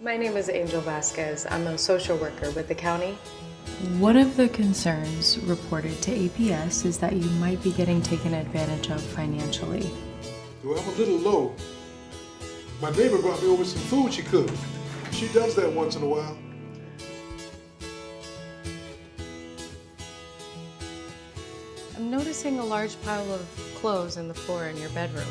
My name is Angel Vasquez. I'm a social worker with the county. One of the concerns reported to APS is that you might be getting taken advantage of financially. Well, I'm a little low. My neighbor brought me over some food she cooked. She does that once in a while. I'm noticing a large pile of clothes in the floor in your bedroom.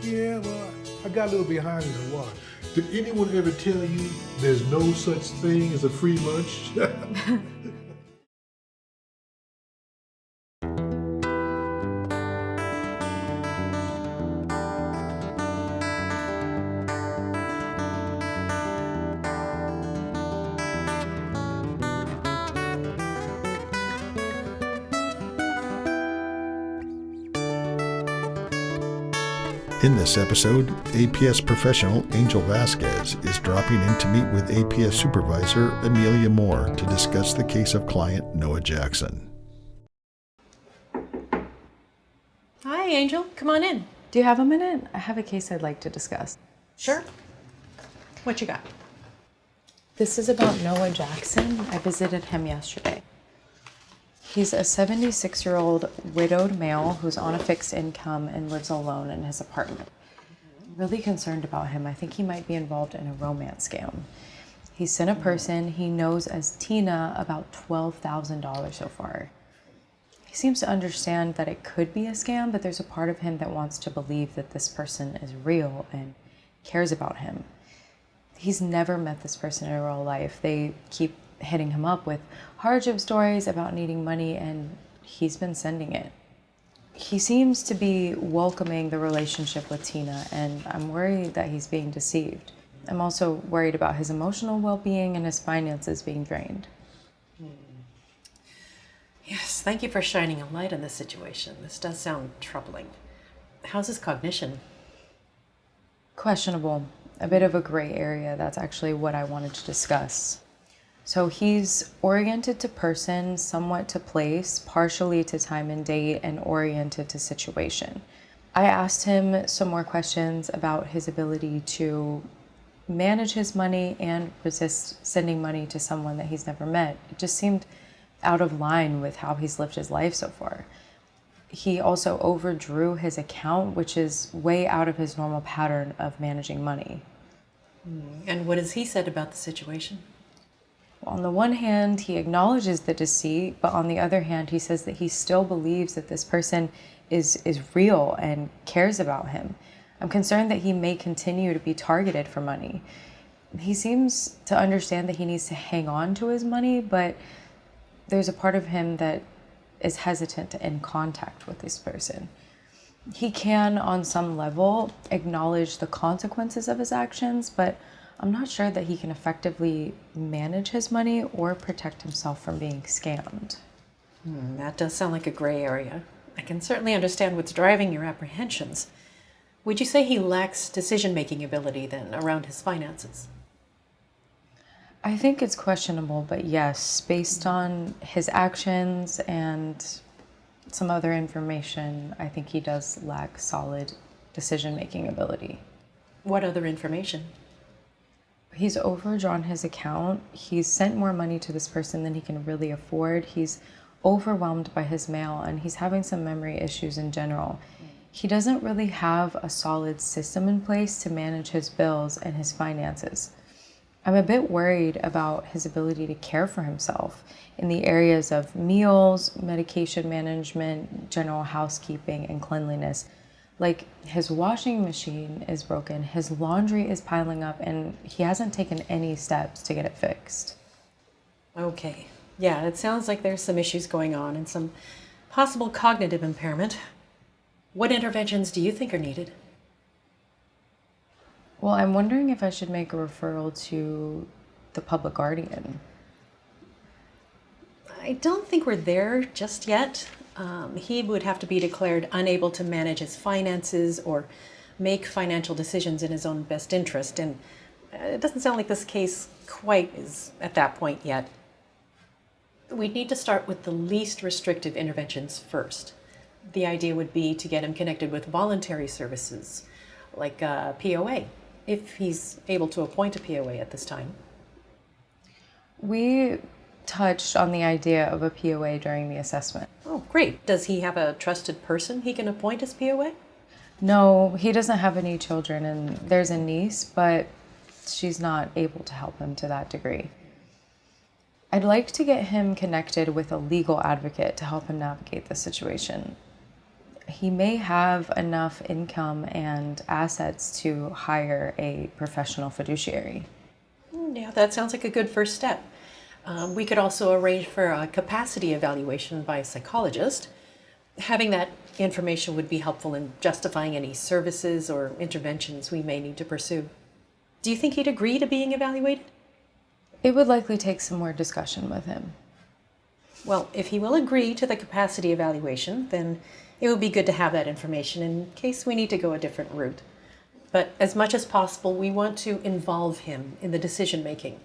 Yeah, well, I got a little behind in the water. Did anyone ever tell you there's no such thing as a free lunch? In this episode, APS professional Angel Vasquez is dropping in to meet with APS Supervisor Amelia Moore to discuss the case of client Noah Jackson. Hi, Angel. Come on in. Do you have a minute? I have a case I'd like to discuss. Sure. What you got? This is about Noah Jackson. I visited him yesterday. He's a 76-year-old widowed male who's on a fixed income and lives alone in his apartment. I'm really concerned about him. I think he might be involved in a romance scam. He sent a person he knows as Tina about $12,000 so far. He seems to understand that it could be a scam, but there's a part of him that wants to believe that this person is real and cares about him. He's never met this person in real life. They keep hitting him up with hardship stories about needing money, and he's been sending it. He seems to be welcoming the relationship with Tina, and I'm worried that he's being deceived. I'm also worried about his emotional well-being and his finances being drained. Yes, thank you for shining a light on this situation. This does sound troubling. How's his cognition? Questionable. A bit of a gray area. That's actually what I wanted to discuss. So he's oriented to person, somewhat to place, partially to time and date, and oriented to situation. I asked him some more questions about his ability to manage his money and resist sending money to someone that he's never met. It just seemed out of line with how he's lived his life so far. He also overdrew his account, which is way out of his normal pattern of managing money. And what has he said about the situation? On the one hand, he acknowledges the deceit, but on the other hand, he says that he still believes that this person is real and cares about him. I'm concerned that he may continue to be targeted for money. He seems to understand that he needs to hang on to his money, but there's a part of him that is hesitant to end contact with this person. He can, on some level, acknowledge the consequences of his actions, but I'm not sure that he can effectively manage his money or protect himself from being scammed. That does sound like a gray area. I can certainly understand what's driving your apprehensions. Would you say he lacks decision-making ability then around his finances? I think it's questionable, but yes, based on his actions and some other information, I think he does lack solid decision-making ability. What other information? He's overdrawn his account. He's sent more money to this person than he can really afford. He's overwhelmed by his mail, and he's having some memory issues in general. He doesn't really have a solid system in place to manage his bills and his finances. I'm a bit worried about his ability to care for himself in the areas of meals, medication management, general housekeeping, and cleanliness. Like, his washing machine is broken, his laundry is piling up, and he hasn't taken any steps to get it fixed. Okay. Yeah, it sounds like there's some issues going on and some possible cognitive impairment. What interventions do you think are needed? Well, I'm wondering if I should make a referral to the public guardian. I don't think we're there just yet. He would have to be declared unable to manage his finances or make financial decisions in his own best interest, and it doesn't sound like this case quite is at that point yet. We'd need to start with the least restrictive interventions first. The idea would be to get him connected with voluntary services, like POA. if he's able to appoint a POA at this time. We touched on the idea of a POA during the assessment. Oh, great. Does he have a trusted person he can appoint as POA? No, he doesn't have any children, and there's a niece, but she's not able to help him to that degree. I'd like to get him connected with a legal advocate to help him navigate the situation. He may have enough income and assets to hire a professional fiduciary. Yeah, that sounds like a good first step. We could also arrange for a capacity evaluation by a psychologist. Having that information would be helpful in justifying any services or interventions we may need to pursue. Do you think he'd agree to being evaluated? It would likely take some more discussion with him. Well, if he will agree to the capacity evaluation, then it would be good to have that information in case we need to go a different route. But as much as possible, we want to involve him in the decision making.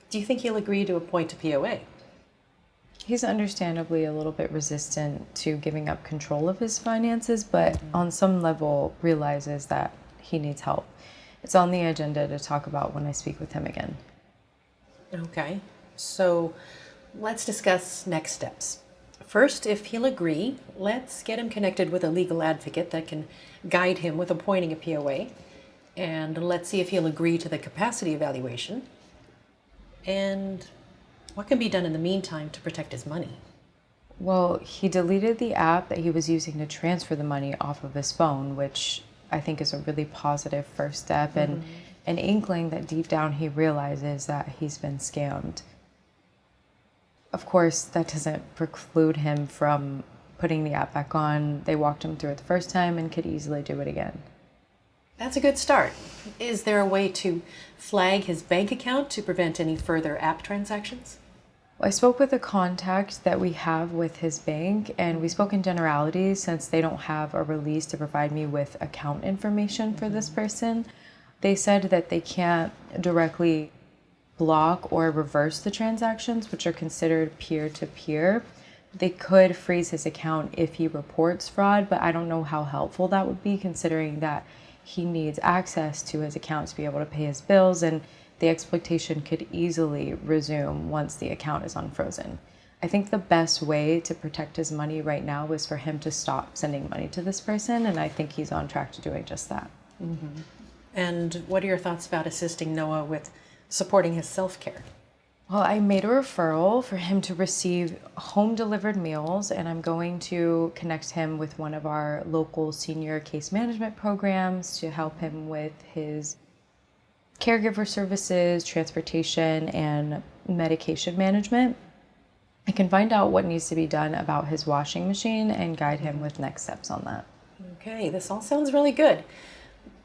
Do you think he'll agree to appoint a POA? He's understandably a little bit resistant to giving up control of his finances, but on some level realizes that he needs help. It's on the agenda to talk about when I speak with him again. Okay, so let's discuss next steps. First, if he'll agree, let's get him connected with a legal advocate that can guide him with appointing a POA. And let's see if he'll agree to the capacity evaluation. And what can be done in the meantime to protect his money? Well, he deleted the app that he was using to transfer the money off of his phone, which I think is a really positive first step and an inkling that deep down he realizes that he's been scammed. Of course, that doesn't preclude him from putting the app back on. They walked him through it the first time and could easily do it again. That's a good start. Is there a way to flag his bank account to prevent any further app transactions? I spoke with a contact that we have with his bank, and we spoke in generalities since they don't have a release to provide me with account information for this person. They said that they can't directly block or reverse the transactions, which are considered peer-to-peer. They could freeze his account if he reports fraud, but I don't know how helpful that would be considering that he needs access to his account to be able to pay his bills, and the exploitation could easily resume once the account is unfrozen. I think the best way to protect his money right now is for him to stop sending money to this person, and I think he's on track to doing just that. And what are your thoughts about assisting Noah with supporting his self-care? Well, I made a referral for him to receive home-delivered meals, and I'm going to connect him with one of our local senior case management programs to help him with his caregiver services, transportation, and medication management. I can find out what needs to be done about his washing machine and guide him with next steps on that. Okay, this all sounds really good.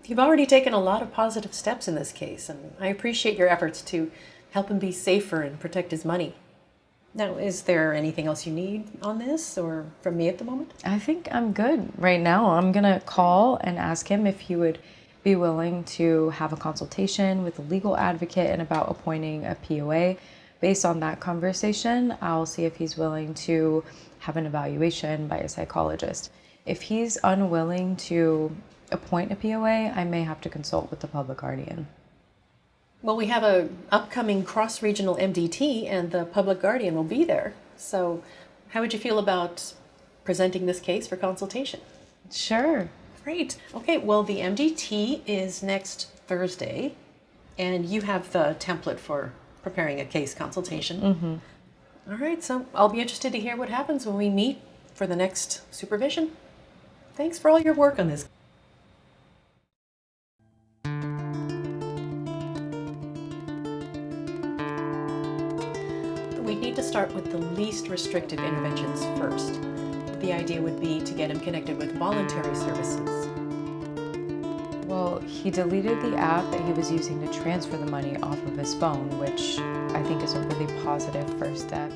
You've already taken a lot of positive steps in this case, and I appreciate your efforts to help him be safer and protect his money. Now, is there anything else you need on this or from me at the moment? I think I'm good right now. I'm gonna call and ask him if he would be willing to have a consultation with a legal advocate and about appointing a POA. Based on that conversation, I'll see if he's willing to have an evaluation by a psychologist. If he's unwilling to appoint a POA, I may have to consult with the public guardian. Well, we have a upcoming cross-regional MDT and the public guardian will be there. So how would you feel about presenting this case for consultation? Sure. Great. Okay, well, the MDT is next Thursday, and you have the template for preparing a case consultation. All right, so I'll be interested to hear what happens when we meet for the next supervision. Thanks for all your work on this. We need to start with the least restrictive interventions first. The idea would be to get him connected with voluntary services. Well, he deleted the app that he was using to transfer the money off of his phone, which I think is a really positive first step.